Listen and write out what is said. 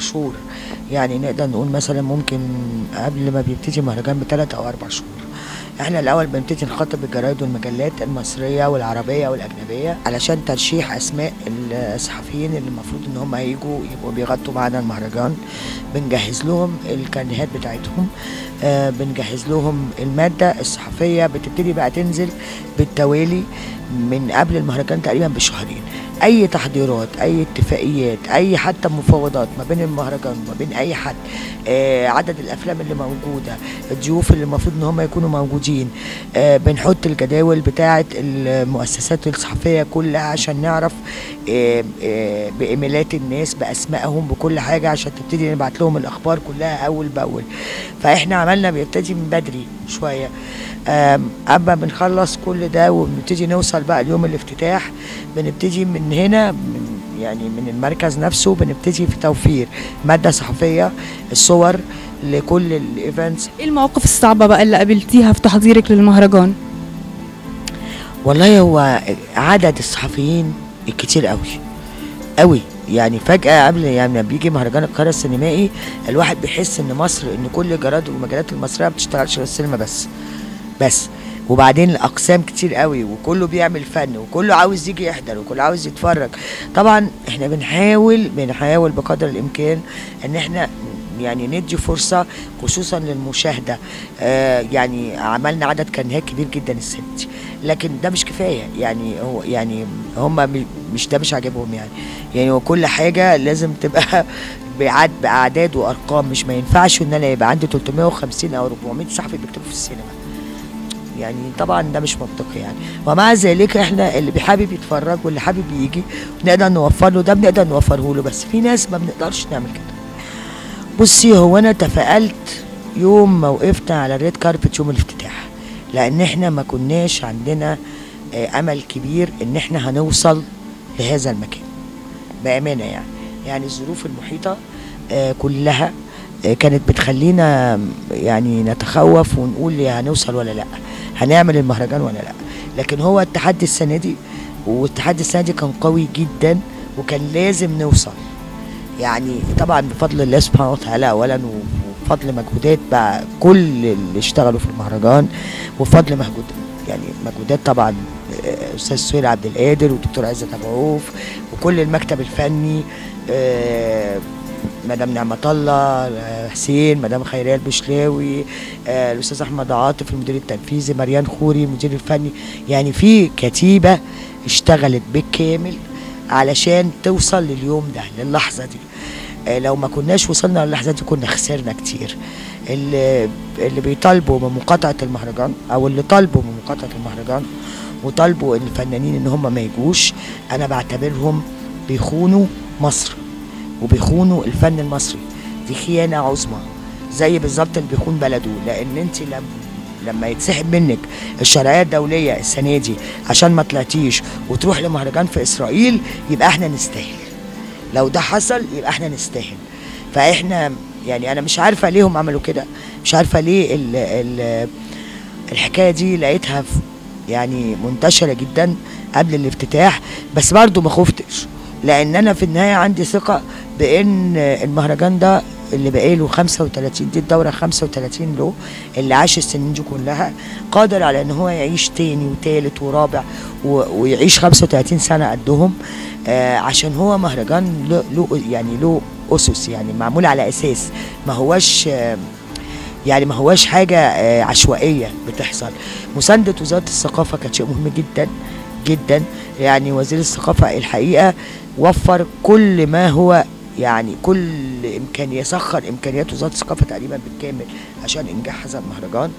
بشهور، يعني نقدر نقول مثلا ممكن قبل ما بيبتدي مهرجان ب3 أو 4 شهور. احنا الاول بنبتدي نخاطب الجرايد والمجلات المصريه والعربيه والاجنبيه علشان ترشيح اسماء الصحفيين اللي المفروض ان هم هيجوا يبقوا بيغطوا معانا المهرجان. بنجهز لهم الكارنيهات بتاعتهم، بنجهز لهم الماده الصحفيه، بتبتدي بقى تنزل بالتوالي من قبل المهرجان تقريبا بشهرين. اي تحضيرات، اي اتفاقيات، اي حتى مفاوضات ما بين المهرجان وما بين اي حد، عدد الافلام اللي موجوده، الضيوف اللي المفروض ان هم يكونوا موجودين، بنحط الجداول بتاعه المؤسسات الصحفيه كلها عشان نعرف بايميلات الناس باسمائهم بكل حاجه، عشان تبتدي نبعت لهم الاخبار كلها اول باول. فاحنا عملنا بيبتدي من بدري شويه. اما بنخلص كل ده وبنبتدي نوصل بقى ليوم الافتتاح، بنبتدي من هنا يعني من المركز نفسه بنبتدي في توفير ماده صحفيه، الصور لكل الايفنتس. ايه المواقف الصعبه بقى اللي قابلتيها في تحضيرك للمهرجان؟ والله هو عدد الصحفيين الكتير قوي، يعني فجأة قبل يعني بيجي مهرجان القاهرة السينمائي الواحد بيحس ان مصر، ان كل الجرايد والمجلات المصرية ما بتشتغلش في السينما بس، وبعدين الاقسام كتير قوي، وكله بيعمل فن، وكله عاوز يجي يحضر، وكله عاوز يتفرج. طبعا احنا بنحاول بقدر الامكان ان احنا يعني ندي فرصه خصوصا للمشاهده. يعني عملنا عدد كارنيهات كبير جدا السنه دي، لكن ده مش كفايه، يعني هو يعني هم مش عاجبهم يعني وكل حاجه لازم تبقى باعداد وارقام. مش ما ينفعش ان انا يبقى عندي 350 او 400 صحفي بيكتبوا في السينما، يعني طبعا ده مش منطقي يعني. ومع ذلك احنا اللي حابب يتفرج واللي حابب يجي نقدر نوفر له ده، بنقدر نوفره له، بس في ناس ما بنقدرش نعمل كده. بصي، هو انا تفائلت يوم ما وقفنا على الريد كاربت يوم الافتتاح، لان احنا ما كناش عندنا امل كبير ان احنا هنوصل لهذا المكان بامانه يعني الظروف المحيطه كلها كانت بتخلينا يعني نتخوف ونقول هنوصل ولا لا، هنعمل المهرجان ولا لا. لكن هو التحدي السنه دي، والتحدي السنه دي كان قوي جدا، وكان لازم نوصل. يعني طبعا بفضل الله سبحانه وتعالى اولا، وبفضل مجهودات بقى كل اللي اشتغلوا في المهرجان، وبفضل مجهودات طبعا استاذ سهير عبد القادر والدكتور عزت ابو عوف وكل المكتب الفني، مدام نعمة الله حسين، مدام خيرية البشلاوي، الاستاذ احمد عاطف المدير التنفيذي، مريان خوري المدير الفني. يعني في كتيبه اشتغلت بالكامل علشان توصل لليوم ده، للحظه دي. لو ما كناش وصلنا للحظه دي كنا خسرنا كتير. اللي بيطالبوا بمقاطعه المهرجان، او اللي طالبوا بمقاطعه المهرجان وطالبوا الفنانين ان هم ما يجوش، انا بعتبرهم بيخونوا مصر وبيخونوا الفن المصري. دي خيانه عظمى، زي بالظبط اللي بيخون بلده. لان انت لما يتسحب منك الشرعيه الدوليه السنه دي عشان ما طلعتيش وتروح لمهرجان في اسرائيل، يبقى احنا نستاهل. لو ده حصل يبقى احنا نستاهل. فاحنا يعني انا مش عارفه ليه هم عملوا كده، مش عارفه ليه الحكايه دي لقيتها يعني منتشره جدا قبل الافتتاح، بس برضو ما خفتش، لان انا في النهايه عندي ثقه بان المهرجان ده اللي بقاله 35، دي الدوره 35 له، اللي عاش السنين دي كلها، قادر على ان هو يعيش تاني وتالت ورابع ويعيش 35 سنه قدهم، عشان هو مهرجان له اسس، يعني معمول على اساس، ما هواش حاجه عشوائيه بتحصل. مسانده وزاره الثقافه كانت شيء مهم جدا جدا. يعني وزير الثقافه الحقيقه وفر كل ما هو يعني كل امكانيه، سخر امكانيات وزاره الثقافه تقريبا بالكامل عشان انجاح هذا المهرجان.